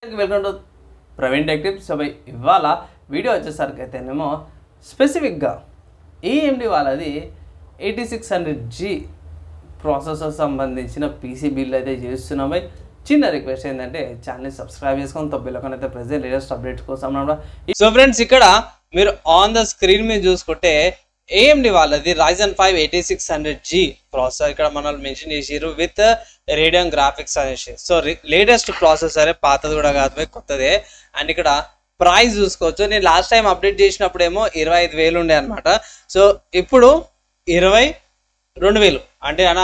Welcome to Praveen tech tips. So ఇవాళ video వచ్చేసరికి అయితేనేమో స్పెసిఫిక్గా AMD వాళ్ళది 8600G ప్రాసెసర్ సంబంధించిన పీసీ బిల్డ్ అయితే చేస్తున్నాం. చిన్న రిక్వెస్ట్ ఏంటంటే ఛానల్ని సబ్స్క్రైబ్ చేసుకొని తొబ్బిలోకని అయితే ప్రెజెంట్ లేటెస్ట్ అప్డేట్స్ కోసం. సో ఫ్రెండ్స్, ఇక్కడ మీరు ఆన్ ద స్క్రీన్ మీద చూసుకుంటే AMD వాళ్ళది Ryzen 5 8600G ప్రాసెసర్ ఇక్కడ మనల్ని మెన్షన్ చేసారు విత్ రేడియన్ గ్రాఫిక్స్ అనేసి. సో లేటెస్ట్ ప్రాసెసరే, పాతది కూడా కాదు, కొత్తదే. అండ్ ఇక్కడ ప్రైస్ చూసుకోవచ్చు. నేను లాస్ట్ టైం అప్డేట్ చేసినప్పుడేమో 25,000 ఉండే అనమాట. సో ఇప్పుడు 22,000 అంటే అన్న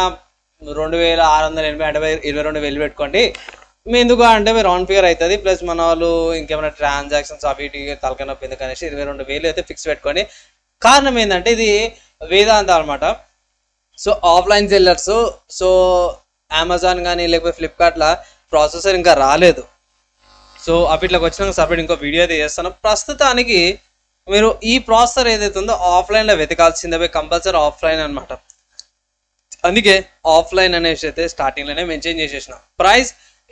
2,680 అంటే 22,000 పెట్టుకోండి. మీ ఎందుకు అంటే మీరు రౌండ్ ఫిగర్ అవుతుంది. ప్లస్ మన వాళ్ళు ఇంకేమైనా ట్రాన్సాక్షన్స్ అవి తలకాయ నొప్పి ఎందుకు అనేసి 22,000 అయితే ఫిక్స్ పెట్టుకోండి. కారణం ఏంటంటే ఇది వేదాంత అనమాట. So offline sellers, so Amazon కానీ లేకపోతే ఫ్లిప్కార్ట్లో ప్రాసెసర్ ఇంకా రాలేదు. సో అప్పట్లోకి వచ్చినాక సపరేట్ ఇంకో వీడియో అయితే చేస్తాను. ప్రస్తుతానికి మీరు ఈ ప్రాసెసర్ ఏదైతే ఉందో ఆఫ్లైన్లో వెతకాల్సిందే, కంపల్సరీ ఆఫ్లైన్ అనమాట. అందుకే ఆఫ్లైన్ అనేసి అయితే స్టార్టింగ్లోనే మెన్షన్ చేసేసిన. ప్రైస్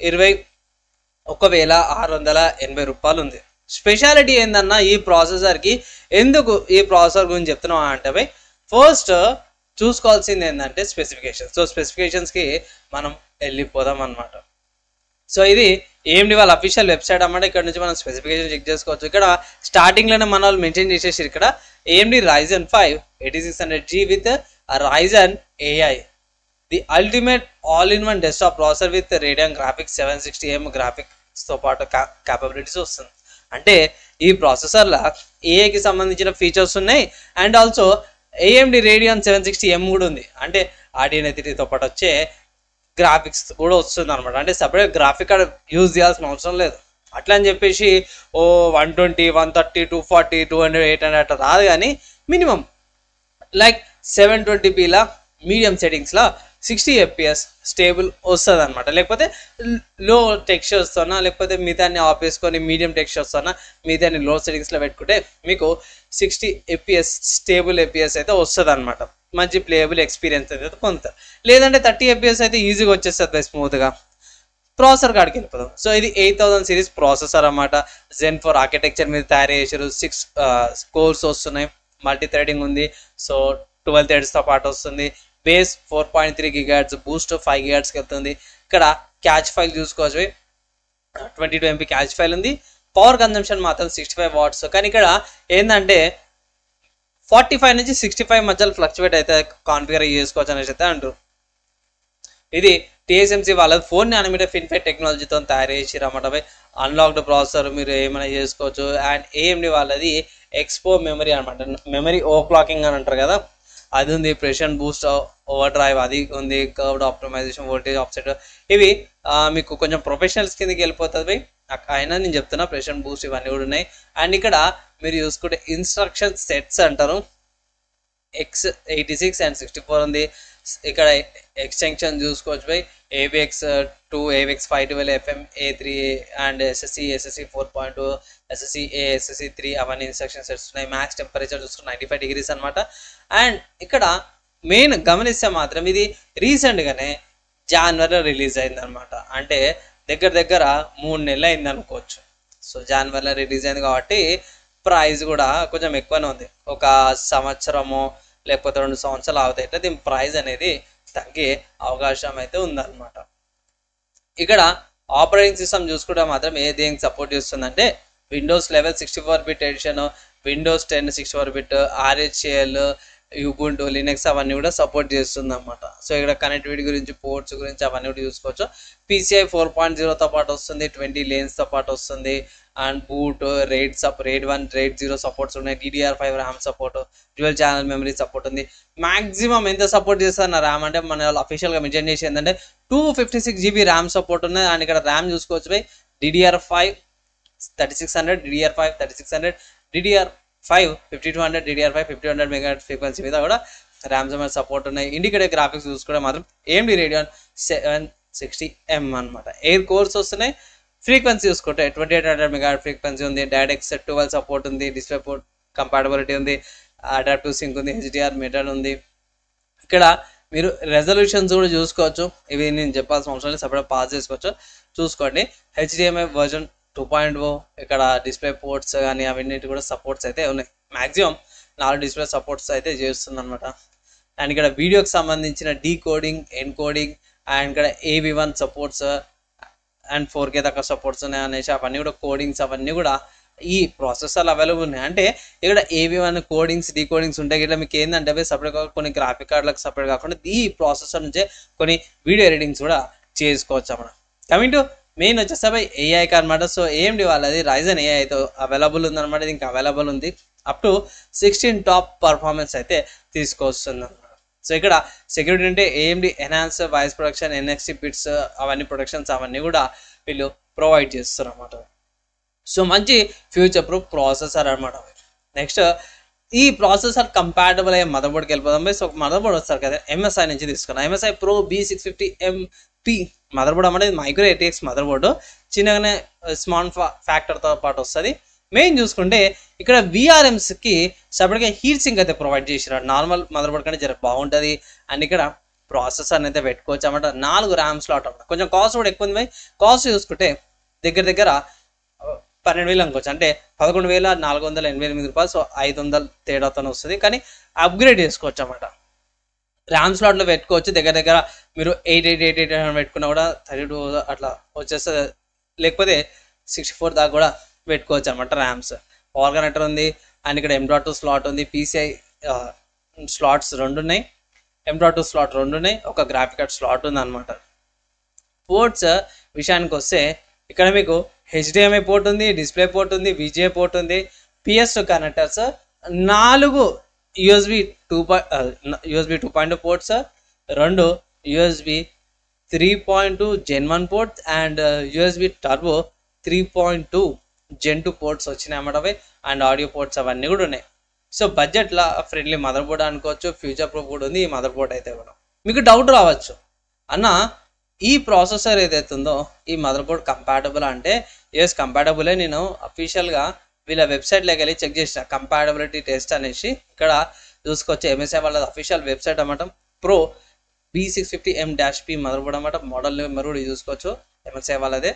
21,680 రూపాయలు ఉంది. స్పెషాలిటీ ఏందన్నా ఈ ప్రాసెసర్కి, ఎందుకు ఈ ప్రాసెసర్ గురించి చెప్తున్నాం అంటే ఫస్ట్ చూసుకోవాల్సింది ఏంటంటే స్పెసిఫికేషన్స్. సో స్పెసిఫికేషన్స్కి మనం వెళ్ళిపోదాం అనమాట. సో ఇది AMD వాళ్ళ అఫీషియల్ వెబ్సైట్ అన్నమాట. ఇక్కడ నుంచి మనం స్పెసిఫికేషన్ చెక్ చేసుకోవచ్చు. ఇక్కడ స్టార్టింగ్లోనే మన వాళ్ళు మెన్షన్ చేసేసి ఇక్కడ AMD Ryzen 5 8600G with Ryzen AI the ultimate all in one desktop processor with radian graphics 760M గ్రాఫిక్స్తో పాటు క్యాపబిలిటీస్ వస్తుంది. అంటే ఈ ప్రాసెసర్లో ఏఐకి సంబంధించిన ఫీచర్స్ ఉన్నాయి. And also AMD radian 760M కూడా ఉంది. అంటే RDNA3తో పాటు వచ్చే గ్రాఫిక్స్ కూడా వస్తుంది అనమాట. అంటే సపరేట్ గ్రాఫిక్ కార్డ్ యూజ్ చేయాల్సిన అవసరం లేదు. అట్లా అని చెప్పేసి 120, 130, 240, 200, 800 అట్లా రాదు. కానీ మినిమం లైక్ 720pలా మీడియం సెట్టింగ్స్లో 60 FPS స్టేబుల్ వస్తుంది అనమాట. లేకపోతే లో టెక్స్చర్స్తోనా లేకపోతే మిగతాన్ని ఆపేసుకొని మీడియం టెక్స్చర్స్తోనా మిగతాన్ని లో సెట్టింగ్స్లో పెట్టుకుంటే మీకు 60 FPS స్టేబుల్ FPS అయితే వస్తుంది అనమాట. మంచి ప్లేయబుల్ ఎక్స్పీరియన్స్ అయితే కొంత, లేదంటే 30 FPS అయితే ఈజీగా వచ్చేస్తుంది స్మూత్గా. ప్రాసెసర్ కాడికి వెళ్ళిపోదాం. సో ఇది 8000 సిరీస్ ప్రాసెసర్ అన్నమాట. Zen 4 ఆర్కిటెక్చర్ మీద తయారు చేసారు. 6 కోర్స్ వస్తున్నాయి, మల్టీ థ్రెడింగ్ ఉంది. సో 12 థ్రెడ్స్తో పాటు వస్తుంది. బేస్ 4.3 GHz, బూస్ట్ 5 GHzకి వెళ్తుంది. ఇక్కడ క్యాచ్ ఫైల్ చూసుకోవచ్చు, 22 MB క్యాచ్ ఫైల్ ఉంది. పవర్ కన్జంప్షన్ మాత్రం 65 వాట్స్. కానీ ఇక్కడ ఏంటంటే 45 నుంచి 65 మధ్యలో ఫ్లక్చువేట్ అయితే కాన్ఫిగర్ చేసుకోవచ్చు అనేసి అయితే అంటారు. ఇది TSMC వాళ్ళది 4 nm FinFET టెక్నాలజీతో తయారు చేసిరు అన్నమాట. అన్లాక్డ్ ప్రాసెసర్ మీరు ఏమైనా చేసుకోవచ్చు. అండ్ AMD వాళ్ళది ఎక్స్పో మెమరీ అనమాట. మెమరీ ఓవర్క్లాకింగ్ అని అంటారు కదా, అది ఉంది. ప్రెషన్ బూస్ట్, ఓవర్ డ్రైవ్ అది ఉంది. కర్వ్డ్ ఆప్టిమైజేషన్, వోల్టేజ్ ఆఫ్సెట్, ఇవి మీకు కొంచెం ప్రొఫెషనల్స్ కిందకి వెళ్ళిపోతుంది. అయినా నేను చెప్తున్నా ప్రెషన్ బూస్ట్ ఇవన్నీ కూడా ఉన్నాయి. అండ్ ఇక్కడ మీరు చూసుకుంటే ఇన్స్ట్రక్షన్ సెట్స్ అంటారు. x86 అండ్ 64 ఉంది. ఇక్కడ ఎక్స్టెన్షన్ చూసుకోవచ్చు AVX2, AVX512, FMA3 and SSC 4.2, SSC-A, SSC3 అవన్నీ ఇన్స్ట్రక్షన్ సెట్స్ ఉన్నాయి. మ్యాక్స్ టెంపరేచర్ చూసుకుంటే 95 degrees అనమాట. అండ్ ఇక్కడ మెయిన్ గమనిస్తే మాత్రం ఇది రీసెంట్గానే జనవరిలో రిలీజ్ అయింది అనమాట. అంటే దగ్గర 3 నెలలు అయింది అనుకోవచ్చు. సో జనవరిలో రిలీజ్ అయింది కాబట్టి ప్రైస్ కూడా కొంచెం ఎక్కువనే ఉంది. ఒక సంవత్సరము లేకపోతే 2 సంవత్సరాలు అవుతాయి. దీని ప్రైస్ అనేది తగ్గే అవకాశం అయితే ఉందన్నమాట. ఇక్కడ ఆపరేటింగ్ సిస్టమ్ చూసుకుంటే మాత్రం ఏ దేనికి సపోర్ట్ చేస్తుందంటే Windows 11 64-bit edition, Windows 10 64-bit, RHAL, Ubuntu, Linux అవన్నీ కూడా సపోర్ట్ చేస్తుంది అనమాట. సో ఇక్కడ కనెక్టివిటీ గురించి, పోర్ట్స్ గురించి అవన్నీ కూడా చూసుకోవచ్చు. PCI 4.0తో పాటు వస్తుంది, 20 lanesతో పాటు వస్తుంది. And boot, RAID 1, RAID 0 supports ఉన్నాయి. DDR5 RAM support, dual channel memory support ఉంది. మ్యాక్సిమం ఎంత సపోర్ట్ చేస్తారు ర్యామ్ అంటే మన వాళ్ళు అఫీషియల్గా మెన్షన్ చేసి ఏంటంటే 256 GB ర్యామ్ సపోర్ట్ ఉన్నాయి. అండ్ ఇక్కడ ర్యామ్ చూసుకోవచ్చు DDR5 3600, DDR5 3600, DDR5 5200, DDR5 5200 MHz frequency మీద కూడా ర్యామ్ సపోర్ట్ ఉన్నాయి. ఇండికేటర్ గ్రాఫిక్స్ చూసుకుంటే మాత్రం AMD రేడియన్ 760M అనమాట. 8 కోర్స్ వస్తున్నాయి. ఫ్రీక్వెన్సీ చూసుకుంటే 2800 MHz ఫ్రీక్వెన్సీ ఉంది. DirectX 12 సపోర్ట్ ఉంది. డిస్ప్లే పోర్ట్ కంపాటబిలిటీ ఉంది. అడాప్టివ్ సింక్ ఉంది. HDR మెటల్ ఉంది. ఇక్కడ మీరు రెజల్యూషన్స్ కూడా చూసుకోవచ్చు. ఇవి నేను చెప్పాల్సిన అవసరం లేదు, సపరేట్ పాస్ చేసుకోవచ్చు. చూసుకోండి. HDMI వర్జన్ 2.0 ఇక్కడ డిస్ప్లే పోర్ట్స్ కానీ అవన్నిటి కూడా సపోర్ట్స్ అయితే ఉన్నాయి. మ్యాక్సిమం 4 డిస్ప్లే సపోర్ట్స్ అయితే చేస్తుంది అనమాట. అండ్ ఇక్కడ వీడియోకి సంబంధించిన డీకోడింగ్, ఎన్కోడింగ్ అండ్ ఇక్కడ AV1 సపోర్ట్స్ అండ్ 4K దాకా సపోర్ట్స్ ఉన్నాయి అనేసి అవన్నీ కూడా కోడింగ్స్ అవన్నీ కూడా ఈ ప్రాసెసర్లు అవైలబుల్ ఉన్నాయి. అంటే ఇక్కడ AV1 కోడింగ్స్, డీకోడింగ్స్ ఉంటాయి. ఇట్లా మీకు ఏంటంటే సపరేట్గా కొన్ని గ్రాఫిక్ కార్డులకు సపరేట్ కాకుండా ఈ ప్రాసెసర్ నుంచే కొన్ని వీడియో ఎడిటింగ్స్ కూడా చేసుకోవచ్చు అన్నమాట. కమింగ్ టు మెయిన్ వచ్చేసి AI అనమాట. సో AMD వాళ్ళది Ryzen AI అయితే అవైలబుల్ ఉందన్నమాట. ఇది ఇంకా అవైలబుల్ ఉంది. అప్ టు 16 టాప్ పర్ఫార్మెన్స్ అయితే తీసుకొస్తుంది అనమాట. సో ఇక్కడ సెక్యూరిటీ అంటే AMD enhance voice production, NXT bits అవన్నీ ప్రొడక్షన్స్ అవన్నీ కూడా వీళ్ళు ప్రొవైడ్ చేస్తారు అన్నమాట. సో మంచి ఫ్యూచర్ ప్రూఫ్ ప్రాసెసర్ అనమాట. నెక్స్ట్ ఈ ప్రాసెసర్ కంపాటబుల్ అయ్యే మదర్ బోర్డ్కి వెళ్ళిపోదాం. సో మదర్ బోర్డ్ వస్తారు కదా, MSI నుంచి తీసుకున్నాం. MSI Pro B650MP mother board అన్నమాట. ఇది మైక్రో ATX మదర్ బోర్డు, చిన్నగానే స్మాల్ ఫ్యాక్టర్తో పాటు వస్తుంది. మెయిన్ చూసుకుంటే ఇక్కడ VRMస్కి సపరేట్గా హీట్ సింక్ అయితే ప్రొవైడ్ చేసినారు. నార్మల్ మదర్ బోర్డ్ కంటే జర బాగుంటుంది. అండ్ ఇక్కడ ప్రాసెసర్ అయితే పెట్టుకోవచ్చు అన్నమాట. 4 RAM స్లాట్ అన్నమాట. కొంచెం కాస్ట్ కూడా ఎక్కువ ఉంది. కాస్ట్ చూసుకుంటే దగ్గర 12,000 అనుకోవచ్చు. అంటే 11,488 రూపాయలు. సో 500 తేడాతో వస్తుంది. కానీ అప్గ్రేడ్ చేసుకోవచ్చు అన్నమాట. RAM స్లాట్లో పెట్టుకోవచ్చు. దగ్గర మీరు 8888 పెట్టుకున్నా కూడా 32 అట్లా వచ్చేస్తుంది. లేకపోతే 64 దాకా కూడా పెట్టుకోవచ్చు అనమాట. ర్యామ్స్ పవర్ కనెక్టర్ ఉంది. అండ్ ఇక్కడ M.2 స్లాట్ ఉంది. PCI స్లాట్స్ 2 ఉన్నాయి. M.2 స్లాట్ 2 ఉన్నాయి. ఒక గ్రాఫిక్ కార్డ్ స్లాట్ ఉంది అనమాట. పోర్ట్స్ విషయానికి వస్తే ఇక్కడ మీకు HDMI పోర్ట్ ఉంది, డిస్ప్లే పోర్ట్ ఉంది, VGA పోర్ట్ ఉంది, PS2 connectors, 4 USB 2.0 ports, 2 USB 3.2 Gen 1 port and USB turbo 3.2 Gen 2 ports వచ్చినాయి అన్నమాట. అండ్ ఆడియో పోర్ట్స్ అవన్నీ కూడా ఉన్నాయి. సో బడ్జెట్లో ఫ్రెండ్లీ మదర్ బోర్డ్ అనుకోవచ్చు. ఫ్యూచర్ ప్రూఫ్ కూడా ఉంది ఈ మదర్ బోర్డ్ అయితే కూడా. మీకు డౌట్ రావచ్చు, అన్న ఈ ప్రాసెసర్ ఏదైతే ఉందో ఈ మదర్ బోర్డ్ కంపాటబుల్ అంటే ఎస్ కంపాటబులే. నేను అఫీషియల్గా వీళ్ళ వెబ్సైట్లోకి వెళ్ళి చెక్ చేసిన కంపాటబిలిటీ టెస్ట్ అనేసి. ఇక్కడ చూసుకోవచ్చు MSI వాళ్ళ అఫీషియల్ వెబ్సైట్ అన్నమాట. Pro B650M-P మదర్ బోర్డ్ అన్నమాట. మోడల్ నెంబర్ కూడా చూసుకోవచ్చు MSI వాళ్ళదే.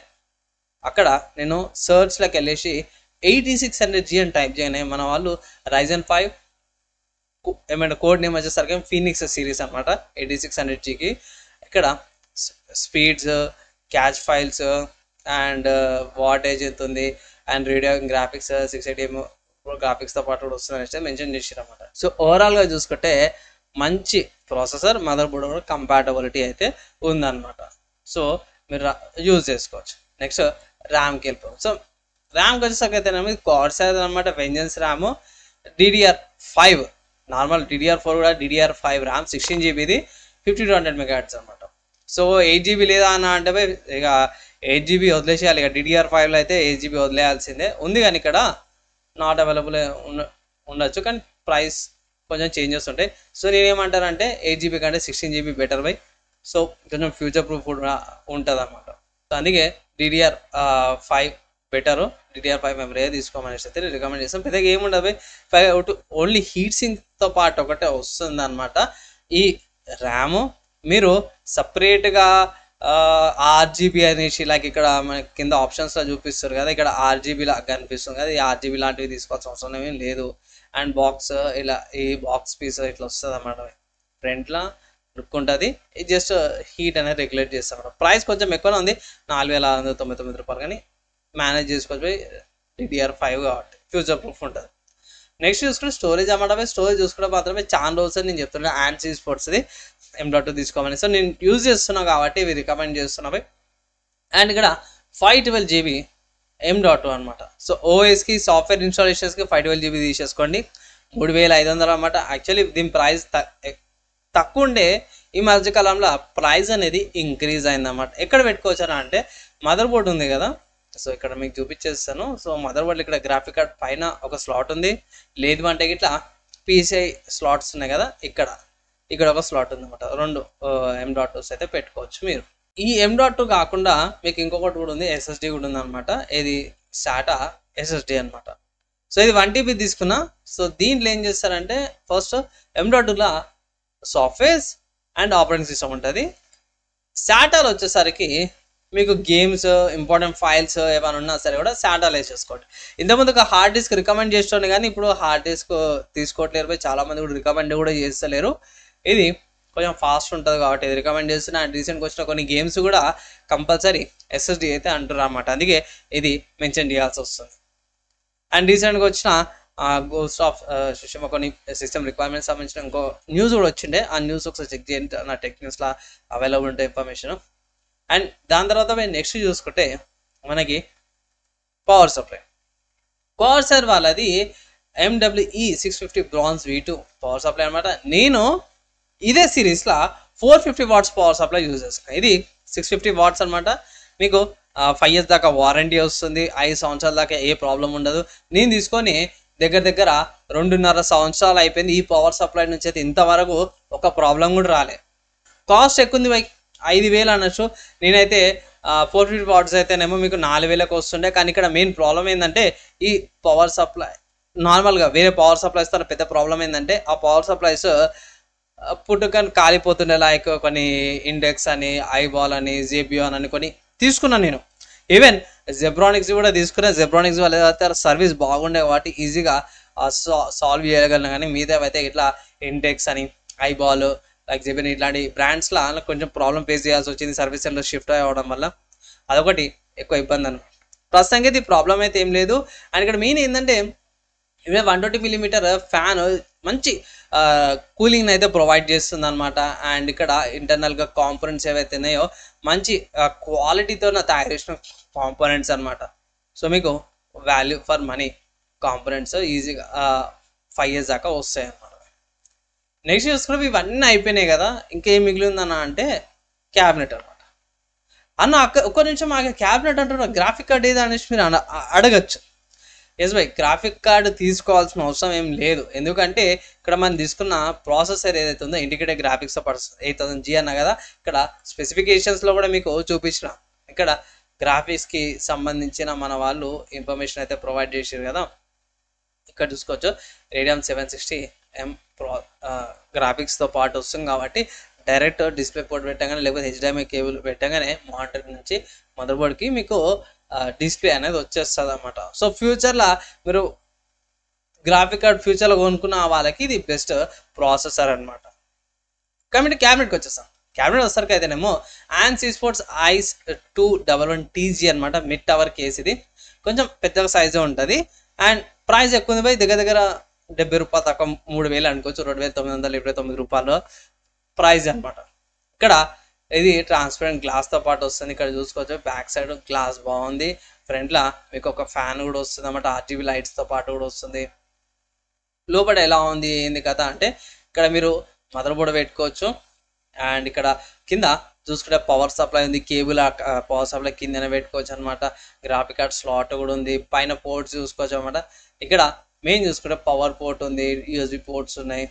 అక్కడ నేను సర్చ్లోకి వెళ్ళేసి 8600G అని టైప్ చేయగానే మన వాళ్ళు Ryzen 5 ఏమంటే కోడ్ నేమ్ వచ్చేసరికి ఫీనిక్స్ సిరీస్ అనమాట. 8600Gకి ఇక్కడ speeds, catch files and wattage ఎంత ఉంది అండ్ రేడియో గ్రాఫిక్స్ 680 గ్రాఫిక్స్తో పాటు కూడా వస్తుందని మెన్షన్ చేసారు అనమాట. సో ఓవరాల్గా చూసుకుంటే మంచి ప్రాసెసర్, మదర్ బోర్డ్ కూడా కంపాటబిలిటీ అయితే ఉందన్నమాట. సో మీరు యూజ్ చేసుకోవచ్చు. నెక్స్ట్ ర్యామ్కి వెళ్ళిపోతాం. సో ర్యామ్కి వచ్చేసరికి అయితే కార్సైర్ అనమాట. Vengeance RAM DDR5 normal DDR4 కూడా DDR5 ర్యామ్ 16GB 5200 MHz అనమాట. సో 8GB లేదా అన్న అంటే ఇక 8GB వదిలేసేయాలి. ఇక DDR5లో అయితే 8GB వదిలేయాల్సిందే ఉంది. కానీ ఇక్కడ నాట్ అవైలబుల్ ఉండొచ్చు, కానీ ప్రైస్ కొంచెం చేంజెస్ ఉంటాయి. సో నేనేమంటానంటే 8GB కంటే 16GB బెటర్ బై. సో కొంచెం ఫ్యూచర్ ప్రూఫ్ కూడా ఉంటుంది అన్నమాట. సో అందుకే DDR5 బెటరు. DDR5 మెమరీ తీసుకోమనేసి అయితే రికమెండ్ చేస్తాం. పెద్దగా ఏముండదు. ఓన్లీ హీట్ సింక్తో పాటు ఒకటే వస్తుంది అనమాట ఈ ర్యాము. మీరు సపరేట్గా RGB అనేసి లైక్ ఇక్కడ మనకి కింద ఆప్షన్స్లో చూపిస్తారు కదా, ఇక్కడ RGB లాగా కనిపిస్తుంది కదా, ఈ RGB లాంటివి తీసుకోవాల్సిన అవసరం ఏమీ లేదు. అండ్ బాక్స్ ఇలా ఈ బాక్స్ పీస్ ఇట్లా వస్తుంది అన్నమాట. ఫ్రంట్లో లుక్ ఉంటుంది. ఇది జస్ట్ హీట్ అనేది రెగ్యులేట్ చేస్తాం అన్నమాట. ప్రైస్ కొంచెం ఎక్కువనే ఉంది, 4,699 రూపాయలు. కానీ మేనేజ్ చేసుకోవచ్చు. DDR5 కాబట్టి ఫ్యూచర్ ప్రూఫ్ ఉంటుంది. నెక్స్ట్ చూసుకుంటే స్టోరేజ్ అన్నమాట. స్టోరేజ్ చూసుకుంటే మాత్రమే చాలా రోజులు నేను చెప్తున్నా ANSI స్పోర్ట్స్ది M.2 తీసుకోమని. సో నేను యూజ్ చేస్తున్నా కాబట్టి ఇవి రికమెండ్ చేస్తున్నా. అండ్ ఇక్కడ 512GB M.2 అనమాట. సో OSకి సాఫ్ట్వేర్ ఇన్స్టాలేషన్స్కి 512GB తీసేసుకోండి. 3,500 అనమాట. యాక్చువల్లీ దీని ప్రైస్ తక్కువ ఉండే ఈ మధ్యకాలంలో ప్రైస్ అనేది ఇంక్రీజ్ అయిందన్నమాట. ఎక్కడ పెట్టుకోవచ్చు అంటే మదర్ బోర్డ్ ఉంది కదా, సో ఇక్కడ మీకు చూపించేస్తాను. సో మదర్ బోర్డ్ ఇక్కడ గ్రాఫిక్ కార్డ్ పైన ఒక స్లాట్ ఉంది. లేదు అంటే ఇట్లా PCI స్లాట్స్ ఉన్నాయి కదా, ఇక్కడ ఒక స్లాట్ ఉంది అనమాట. 2 M.2s అయితే పెట్టుకోవచ్చు మీరు. ఈ M.2 కాకుండా మీకు ఇంకొకటి కూడా ఉంది, SSD కూడా ఉంది అనమాట. ఇది SATA SSD అనమాట. సో ఇది 1TB తీసుకున్నా. సో దీంట్లో ఏం చేస్తారంటే ఫస్ట్ M.2లో సాఫ్ట్వేర్స్ అండ్ ఆపరేటింగ్ సిస్టమ్ ఉంటుంది. శాటాలో వచ్చేసరికి మీకు గేమ్స్, ఇంపార్టెంట్ ఫైల్స్ ఏమైనా ఉన్నా సరే కూడా శాటాలో వేసేసుకోండి. ఇంతకుముందు ఒక హార్డ్ డిస్క్ రికమెండ్ చేస్తుండే కానీ ఇప్పుడు హార్డ్ డిస్క్ తీసుకోవట్లేరు, చాలామంది కూడా రికమెండ్ కూడా చేస్తలేరు. ఇది కొంచెం ఫాస్ట్ ఉంటుంది కాబట్టి ఇది రికమెండ్ చేస్తున్నా. అండ్ రీసెంట్గా వచ్చిన కొన్ని గేమ్స్ కూడా కంపల్సరీ SSD అయితే అంటారు అన్నమాట, అందుకే ఇది మెన్షన్ చేయాల్సి వస్తుంది. అండ్ రీసెంట్గా వచ్చిన గోస్ట్ ఆఫ్ సుషిమా కొన్ని సిస్టమ్ రిక్వైర్మెంట్స్ సంబంధించిన ఇంకో న్యూస్ కూడా వచ్చిండే. ఆ న్యూస్ ఒకసారి చెక్ చేయండి, నా టెక్నిక్స్లో అవైలబుల్ ఉంటాయి ఇన్ఫర్మేషన్. అండ్ దాని తర్వాత మేము నెక్స్ట్ చూసుకుంటే మనకి పవర్ సప్లై. పవర్ సర్ వాళ్ళది MWE 650 bronze V2 power supply అనమాట. నేను ఇదే సిరీస్లో 450 వాట్స్ పవర్ సప్లై యూజ్ చేస్తాను. ఇది 650 వాట్స్ అనమాట. మీకు 5 years దాకా వారంటీ వస్తుంది, 5 సంవత్సరాల దాకా ఏ ప్రాబ్లం ఉండదు. నేను తీసుకొని దగ్గర 2.5 సంవత్సరాలు అయిపోయింది. ఈ పవర్ సప్లై నుంచి అయితే ఇంతవరకు ఒక ప్రాబ్లం కూడా రాలే. కాస్ట్ ఎక్కువ ఉంది, 5,000 అనొచ్చు. నేనైతే 450 వాట్స్ అయితేనేమో మీకు 4,000కి వస్తుండే. కానీ ఇక్కడ మెయిన్ ప్రాబ్లం ఏంటంటే ఈ పవర్ సప్లై నార్మల్గా వేరే పవర్ సప్లైస్ తో పెద్ద ప్రాబ్లం ఏంటంటే ఆ పవర్ సప్లైస్ పుట్టుకని కాలిపోతుండే. లైక్ కొన్ని ఇండెక్స్ అని, ఐబాల్ అని, జేబియాన్ అని కొన్ని తీసుకున్నాను నేను. ఈవెన్ జెబ్రానిక్స్ కూడా తీసుకున్నా. జెబ్రానిక్స్ వాళ్ళ సర్వీస్ బాగుండే కాబట్టి ఈజీగా సాల్వ్ చేయగలను. కానీ మీదేవైతే ఇట్లా ఇండెక్స్ అని, ఐబాల్, లైక్ జెబిన్ ఇట్లాంటి బ్రాండ్స్లో కొంచెం ప్రాబ్లం ఫేస్ చేయాల్సి వచ్చింది సర్వీస్ సెంటర్ షిఫ్ట్ అవ్వడం వల్ల. అదొకటి ఎక్కువ ఇబ్బంది అనమాట. ప్రస్తుతానికి అయితే ప్రాబ్లం అయితే ఏం లేదు. అండ్ ఇక్కడ మెయిన్ ఏంటంటే 120mm ఫ్యాన్ మంచి కూలింగ్ అయితే ప్రొవైడ్ చేస్తుంది అనమాట. అండ్ ఇక్కడ ఇంటర్నల్గా కాంపోనెంట్స్ ఏవైతే ఉన్నాయో మంచి క్వాలిటీతో తయారు చేసిన కాంపోనెంట్స్ అనమాట. సో మీకు వాల్యూ ఫర్ మనీ కాంపోనెంట్స్ ఈజీగా 5 years దాకా వస్తాయి అన్నమాట. నెక్స్ట్ చూసుకున్నవి ఇవన్నీ అయిపోయినాయి కదా, ఇంకేం మిగిలిందన్న అంటే క్యాబినెట్ అనమాట. అన్న ఒక్క నిమిషం ఆగే, క్యాబినెట్ అంటున్నా గ్రాఫిక్ కార్డ్ ఏది అనేసి మీరు అడగచ్చు. ఎస్ బై, గ్రాఫిక్ కార్డు తీసుకోవాల్సిన అవసరం ఏం లేదు. ఎందుకంటే ఇక్కడ మనం తీసుకున్న ప్రాసెసర్ ఏదైతే ఉందో ఇంటిగ్రేటెడ్ గ్రాఫిక్స్ 8000G అన్న కదా, ఇక్కడ స్పెసిఫికేషన్స్లో కూడా మీకు చూపించిన ఇక్కడ గ్రాఫిక్స్కి సంబంధించిన మన వాళ్ళు ఇన్ఫర్మేషన్ అయితే ప్రొవైడ్ చేశారు కదా. ఇక్కడ చూసుకోవచ్చు Radeon 760M గ్రాఫిక్స్తో పాటు వస్తుంది కాబట్టి డైరెక్ట్ డిస్ప్లే పోర్ట్ పెట్టగానే లేకపోతే HDMI కేబుల్ పెట్టగానే మానిటర్ నుంచి మదర్ బోర్డ్కి మీకు డిస్ప్లే అనేది వచ్చేస్తుంది అన్నమాట. సో ఫ్యూచర్లో మీరు గ్రాఫిక్ కార్డ్ ఫ్యూచర్లో కొనుక్కున్న వాళ్ళకి ఇది బెస్ట్ ప్రాసెసర్ అనమాట. కాబట్టి క్యాబినెట్కి వచ్చేస్తాం. క్యాబినెట్ వచ్చేసరికి అయితేనేమో ANSI Sports i211TG అనమాట. మిడ్ టవర్ కేస్ ఇది కొంచెం పెద్దగా సైజు ఉంటుంది. అండ్ ప్రైస్ ఎక్కువ ఉంది పోయి దగ్గర 70 రూపాయలు తక్కువ 3,000 అనుకోవచ్చు. 2,929 రూపాయలు ప్రైస్ అనమాట. ఇక్కడ ఇది ట్రాన్స్పరెంట్ గ్లాస్తో పాటు వస్తుంది. ఇక్కడ చూసుకోవచ్చు బ్యాక్ సైడ్ గ్లాస్ బాగుంది. ఫ్రంట్లో మీకు ఒక ఫ్యాన్ కూడా వస్తుంది అన్నమాట. RGB లైట్స్తో పాటు కూడా వస్తుంది. లోపల ఎలా ఉంది ఏంది కదా అంటే ఇక్కడ మీరు మదర్ బోర్డ్ పెట్టుకోవచ్చు. అండ్ ఇక్కడ కింద చూసుకుంటే పవర్ సప్లై ఉంది, కేబుల్ పవర్ సప్లై కిందనే పెట్టుకోవచ్చు అనమాట. గ్రాఫిక్ కార్డ్ స్లాట్ కూడా ఉంది. పైన పోర్ట్స్ చూసుకోవచ్చు అనమాట. ఇక్కడ మెయిన్ చూసుకుంటే పవర్ పోర్ట్ ఉంది, USB పోర్ట్స్ ఉన్నాయి,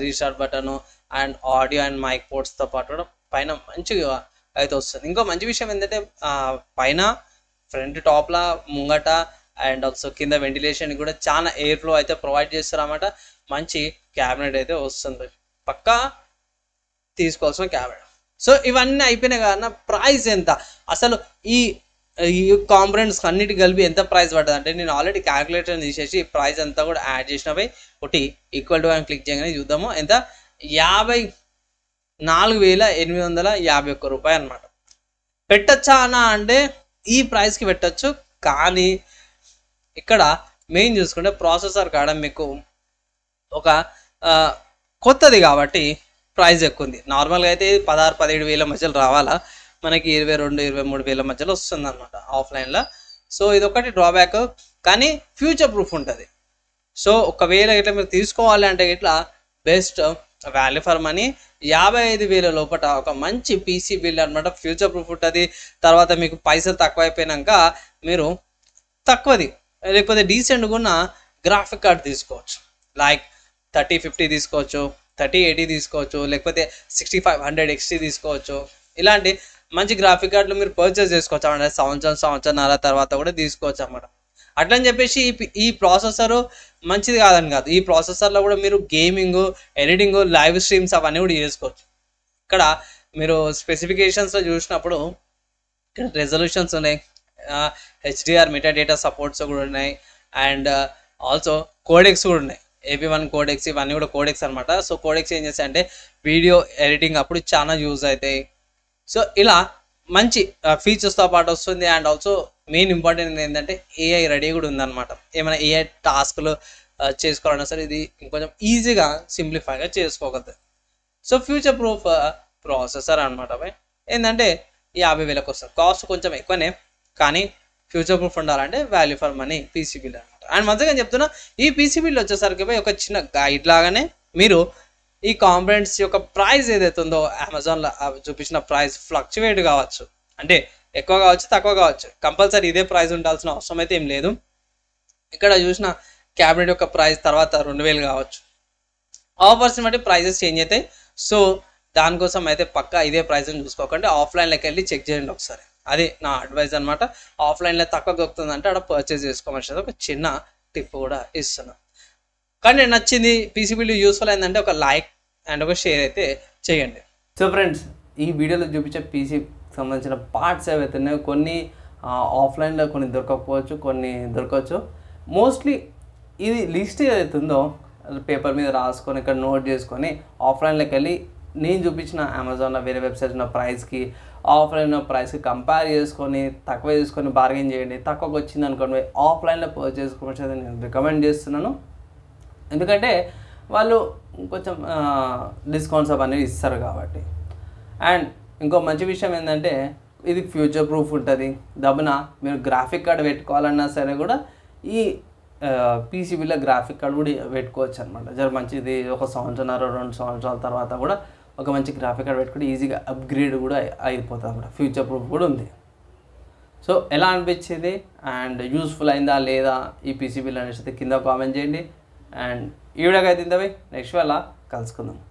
restart button and audio and mic పోర్ట్స్తో పాటు కూడా పైన మంచిగా అయితే వస్తుంది. ఇంకో మంచి విషయం ఏంటంటే పైన ఫ్రంట్ టాప్లా ముంగట అండ్ ఆల్సో కింద వెంటిలేషన్ కూడా చాలా ఎయిర్ ఫ్లో అయితే ప్రొవైడ్ చేస్తారు అన్నమాట. మంచి క్యాబినెట్ అయితే వస్తుంది, పక్కా తీసుకోవాల్సిన క్యాబినెట్. సో ఇవన్నీ అయిపోయినాయి కదా, ప్రైస్ ఎంత అసలు ఈ కాంపోనెంట్స్ అన్నిటి కలిపి ఎంత ప్రైస్ పడుతుంది అంటే నేను ఆల్రెడీ క్యాలిక్యులేటర్ తీసేసి ప్రైస్ అంతా కూడా యాడ్ చేసినవి ఒకటి ఈక్వల్ టు అని క్లిక్ చేయగానే చూద్దాము ఎంత 54,851 రూపాయలు అనమాట. పెట్టచ్చా అన్న అంటే ఈ ప్రైస్కి పెట్టచ్చు. కానీ ఇక్కడ మెయిన్ చూసుకుంటే ప్రాసెసర్ కాడ మీకు ఒక కొత్తది కాబట్టి ప్రైస్ ఎక్కువ ఉంది. నార్మల్గా అయితే 16-17 వేల మధ్యలో రావాలా, మనకి 22-23 వేల మధ్యలో వస్తుంది అనమాట ఆఫ్లైన్లో. సో ఇది ఒకటి డ్రాబ్యాక్, కానీ ఫ్యూచర్ ప్రూఫ్ ఉంటుంది. సో ఒకవేళ ఇట్లా మీరు తీసుకోవాలి అంటే ఇట్లా బెస్ట్ వాల్యూ ఫర్ మనీ 55,000 లోపల ఒక మంచి PC బిల్డ్ అనమాట. ఫ్యూచర్ ప్రూఫ్ ఉంటుంది. తర్వాత మీకు పైసలు తక్కువ అయిపోయినాక మీరు తక్కువది లేకపోతే డీసెంట్గా ఉన్న గ్రాఫిక్ కార్డ్ తీసుకోవచ్చు. లైక్ 3050 తీసుకోవచ్చు, 3080 తీసుకోవచ్చు, లేకపోతే 6500 XT తీసుకోవచ్చు. ఇలాంటి మంచి గ్రాఫిక్ కార్డులు మీరు పర్చేస్ చేసుకోవచ్చు అన్నమాట. సంవత్సరం తర్వాత కూడా తీసుకోవచ్చు అన్నమాట. అట్లని చెప్పేసి ఈ ప్రాసెసరు మంచిది కాదని కాదు. ఈ ప్రాసెసర్లో కూడా మీరు గేమింగ్, ఎడిటింగ్, లైవ్ స్ట్రీమ్స్ అవన్నీ కూడా చేసుకోవచ్చు. ఇక్కడ మీరు స్పెసిఫికేషన్స్లో చూసినప్పుడు ఇక్కడ రెజల్యూషన్స్ ఉన్నాయి, హెచ్డిఆర్ మెటా డేటా సపోర్ట్స్ కూడా ఉన్నాయి, అండ్ ఆల్సో కోడెక్స్ కూడా ఉన్నాయి. AP1 కోడెక్స్ ఇవన్నీ కూడా కోడెక్స్ అనమాట. సో కోడెక్స్ ఏం చేస్తాయి అంటే వీడియో ఎడిటింగ్ అప్పుడు చాలా యూజ్ అవుతాయి. సో ఇలా మంచి ఫీచర్స్తో పాటు వస్తుంది. అండ్ ఆల్సో మెయిన్ ఇంపార్టెంట్ ఏంటంటే ఏఐ రెడీ కూడా ఉందన్నమాట. ఏమైనా ఏఐ టాస్క్లు చేసుకోవాలన్నా సరే ఇది ఇంకొంచెం ఈజీగా సింప్లిఫైగా చేసుకోగలుగుతుంది. సో ఫ్యూచర్ ప్రూఫ్ ప్రాసెసర్ అనమాట. ఏంటంటే 50,000కి వస్తుంది. కాస్ట్ కొంచెం ఎక్కువనే, కానీ ఫ్యూచర్ ప్రూఫ్ ఉండాలంటే వాల్యూ ఫర్ మనీ పీసీబీలు అనమాట. అండ్ మంచిగా చెప్తున్నా, ఈ పీసీబీలు వచ్చేసరికి ఒక చిన్న గైడ్ లాగానే మీరు ఈ కాంపోనెంట్స్ యొక్క ప్రైస్ ఏదైతే ఉందో అమెజాన్లో చూపించిన ప్రైస్ ఫ్లక్చువేట్ కావచ్చు, అంటే ఎక్కువ కావచ్చు తక్కువ కావచ్చు, కంపల్సరీ ఇదే ప్రైస్ ఉండాల్సిన అవసరం అయితే ఏం లేదు. ఇక్కడ చూసిన క్యాబినెట్ యొక్క ప్రైస్ తర్వాత 2,000 కావచ్చు. ఆఫర్స్ని బట్టి ప్రైజెస్ చేంజ్ అవుతాయి. సో దానికోసం అయితే పక్కా ఇదే ప్రైస్ని చూసుకోకండి, ఆఫ్లైన్లోకి వెళ్ళి చెక్ చేయండి ఒకసారి. అది నా అడ్వైజ్ అనమాట. ఆఫ్లైన్లో తక్కువ దొరుకుతుందంటే అక్కడ పర్చేస్ చేసుకోమని ఒక చిన్న టిప్ కూడా ఇస్తున్నాను. కానీ నేను నచ్చింది పీసీబీలు యూస్ఫుల్ అయిందంటే ఒక లైక్ అండ్ ఒక షేర్ అయితే చేయండి. సో ఫ్రెండ్స్, ఈ వీడియోలో చూపించే పీసీ సంబంధించిన పార్ట్స్ ఏవైతే ఉన్నాయో కొన్ని ఆఫ్లైన్లో కొన్ని దొరకకపోవచ్చు, కొన్ని దొరకవచ్చు. మోస్ట్లీ ఇది లిస్ట్ ఏదైతే ఉందో పేపర్ మీద రాసుకొని ఇక్కడ నోట్ చేసుకొని ఆఫ్లైన్లోకి వెళ్ళి నేను చూపించిన అమెజాన్లో వేరే వెబ్సైట్స్ ఉన్న ప్రైస్కి ఆఫ్లైన్ ప్రైస్కి కంపేర్ చేసుకొని తక్కువ చేసుకొని బార్గెన్ చేయండి. తక్కువకి వచ్చింది అనుకోండి ఆఫ్లైన్లో పర్చేస్ చేసుకోవచ్చు నేను రికమెండ్ చేస్తున్నాను. ఎందుకంటే వాళ్ళు కొంచెం డిస్కౌంట్స్ అవన్నీ ఇస్తారు కాబట్టి. అండ్ ఇంకో మంచి విషయం ఏంటంటే ఇది ఫ్యూచర్ ప్రూఫ్ ఉంటుంది. దబ్బున మీరు గ్రాఫిక్ కార్డ్ పెట్టుకోవాలన్నా సరే కూడా ఈ పీసీబీలో గ్రాఫిక్ కార్డ్ కూడా పెట్టుకోవచ్చు అనమాట. జర మంచిది, 1 సంవత్సరం 2 సంవత్సరాల తర్వాత కూడా ఒక మంచి గ్రాఫిక్ కార్డ్ పెట్టుకుంటే ఈజీగా అప్గ్రేడ్ కూడా అయిపోతుంది అనమాట. ఫ్యూచర్ ప్రూఫ్ కూడా ఉంది. సో ఎలా అనిపించింది అండ్ యూస్ఫుల్ అయిందా లేదా ఈ పీసీబీలు అనేసి కింద కామెంట్ చేయండి. అండ్ ఈ వీడియోకి అయితే నెక్స్ట్ వేళ కలుసుకుందాం.